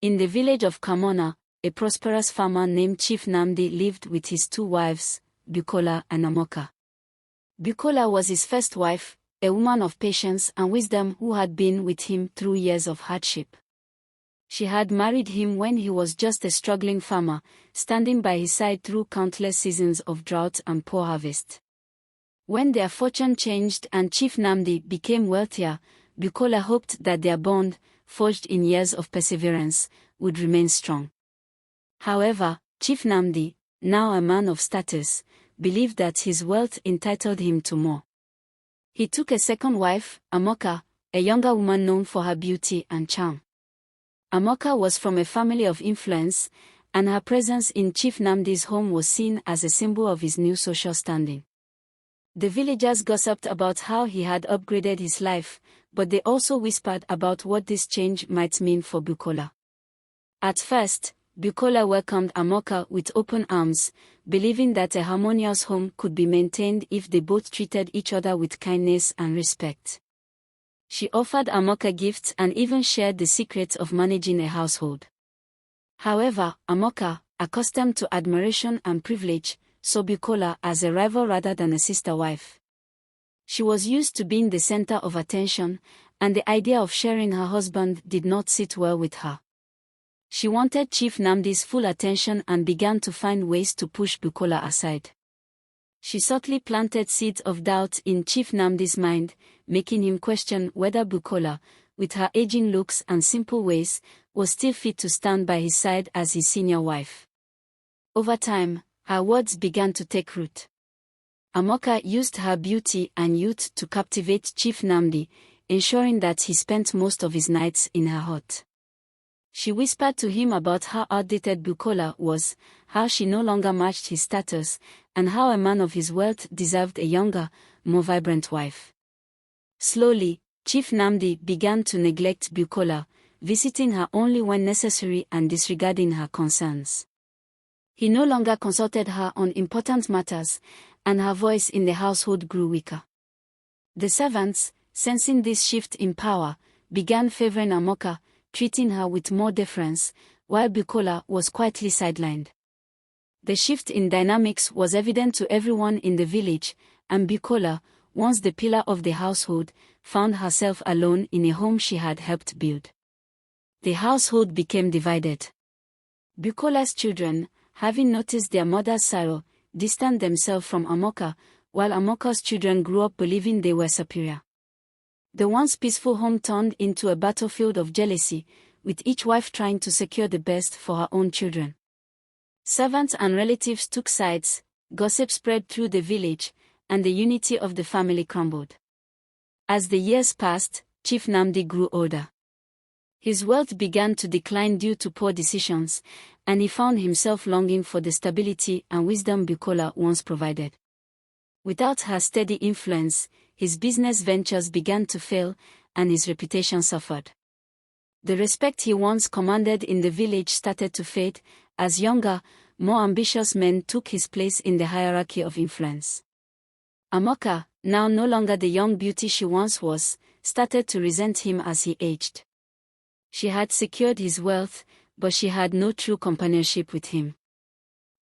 In the village of Kamona, a prosperous farmer named Chief Namdi lived with his two wives, Bukola and Amoka. Bukola was his first wife, a woman of patience and wisdom who had been with him through years of hardship. She had married him when he was just a struggling farmer, standing by his side through countless seasons of drought and poor harvest. When their fortune changed and Chief Namdi became wealthier, Bukola hoped that their bond, forged in years of perseverance, would remain strong. However, Chief Namdi, now a man of status, believed that his wealth entitled him to more. He took a second wife, Amoka, a younger woman known for her beauty and charm. Amoka was from a family of influence, and her presence in Chief Namdi's home was seen as a symbol of his new social standing. The villagers gossiped about how he had upgraded his life, but they also whispered about what this change might mean for Bukola. At first, Bukola welcomed Amoka with open arms, believing that a harmonious home could be maintained if they both treated each other with kindness and respect. She offered Amoka gifts and even shared the secrets of managing a household. However, Amoka, accustomed to admiration and privilege, saw Bukola as a rival rather than a sister wife. She was used to being the center of attention, and the idea of sharing her husband did not sit well with her. She wanted Chief Namdi's full attention and began to find ways to push Bukola aside. She subtly planted seeds of doubt in Chief Namdi's mind, making him question whether Bukola, with her aging looks and simple ways, was still fit to stand by his side as his senior wife. Over time, her words began to take root. Amoka used her beauty and youth to captivate Chief Namdi, ensuring that he spent most of his nights in her hut. She whispered to him about how outdated Bukola was, how she no longer matched his status, and how a man of his wealth deserved a younger, more vibrant wife. Slowly, Chief Namdi began to neglect Bukola, visiting her only when necessary and disregarding her concerns. He no longer consulted her on important matters, and her voice in the household grew weaker. The servants, sensing this shift in power, began favoring Amoka, treating her with more deference, while Bukola was quietly sidelined. The shift in dynamics was evident to everyone in the village, and Bukola, once the pillar of the household, found herself alone in a home she had helped build. The household became divided. Bukola's children, having noticed their mother's sorrow, distanced themselves from Amoka, while Amoka's children grew up believing they were superior. The once peaceful home turned into a battlefield of jealousy, with each wife trying to secure the best for her own children. Servants and relatives took sides, gossip spread through the village, and the unity of the family crumbled. As the years passed, Chief Namdi grew older. His wealth began to decline due to poor decisions, and he found himself longing for the stability and wisdom Bukola once provided. Without her steady influence, his business ventures began to fail, and his reputation suffered. The respect he once commanded in the village started to fade, as younger, more ambitious men took his place in the hierarchy of influence. Amoka, now no longer the young beauty she once was, started to resent him as he aged. She had secured his wealth, but she had no true companionship with him.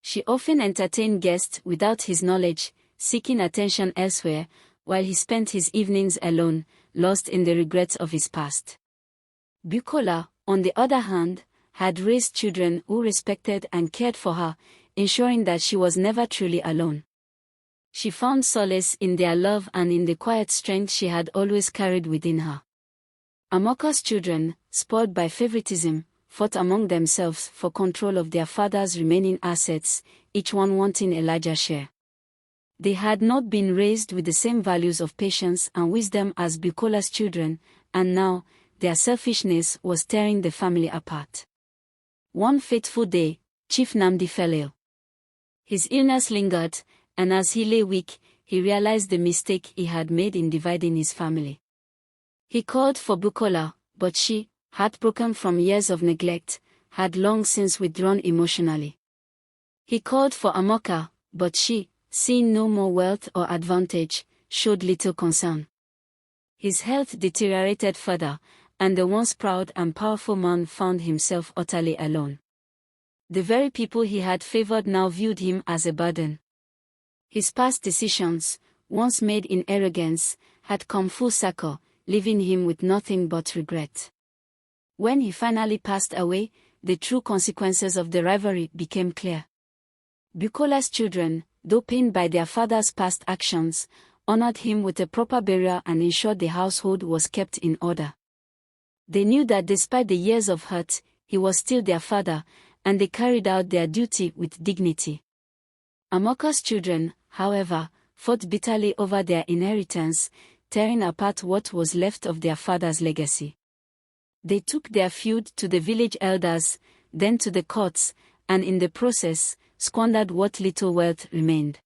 She often entertained guests without his knowledge, seeking attention elsewhere, while he spent his evenings alone, lost in the regrets of his past. Bukola, on the other hand, had raised children who respected and cared for her, ensuring that she was never truly alone. She found solace in their love and in the quiet strength she had always carried within her. Amoka's children, spoiled by favoritism, fought among themselves for control of their father's remaining assets, each one wanting a larger share. They had not been raised with the same values of patience and wisdom as Bukola's children, and now, their selfishness was tearing the family apart. One fateful day, Chief Namdi fell ill. His illness lingered, and as he lay weak, he realized the mistake he had made in dividing his family. He called for Bukola, but she, heartbroken from years of neglect, had long since withdrawn emotionally. He called for Amoka, but she, seeing no more wealth or advantage, showed little concern. His health deteriorated further, and the once proud and powerful man found himself utterly alone. The very people he had favored now viewed him as a burden. His past decisions, once made in arrogance, had come full circle, leaving him with nothing but regret. When he finally passed away, the true consequences of the rivalry became clear. Bucola's children, though pained by their father's past actions, honored him with a proper burial and ensured the household was kept in order. They knew that despite the years of hurt, he was still their father, and they carried out their duty with dignity. Amoka's children, however, fought bitterly over their inheritance, tearing apart what was left of their father's legacy. They took their feud to the village elders, then to the courts, and in the process, squandered what little wealth remained.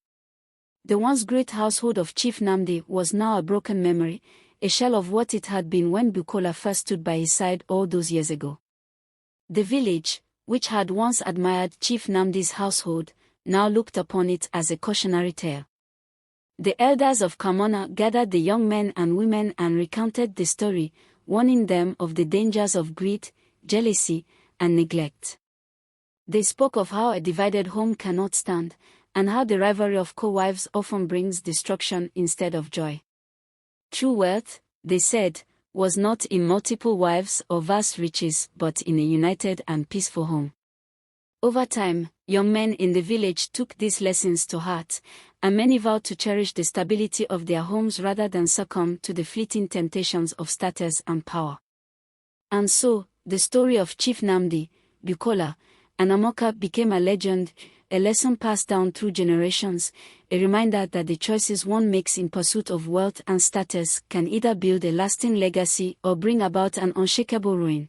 The once great household of Chief Nnamdi was now a broken memory, a shell of what it had been when Bukola first stood by his side all those years ago. The village, which had once admired Chief Nnamdi's household, now looked upon it as a cautionary tale. The elders of Kamona gathered the young men and women and recounted the story, warning them of the dangers of greed, jealousy, and neglect. They spoke of how a divided home cannot stand, and how the rivalry of co-wives often brings destruction instead of joy. True wealth, they said, was not in multiple wives or vast riches but in a united and peaceful home. Over time, young men in the village took these lessons to heart, and many vowed to cherish the stability of their homes rather than succumb to the fleeting temptations of status and power. And so, the story of Chief Nnamdi, Bukola, and Amoka became a legend, a lesson passed down through generations, a reminder that the choices one makes in pursuit of wealth and status can either build a lasting legacy or bring about an unshakable ruin.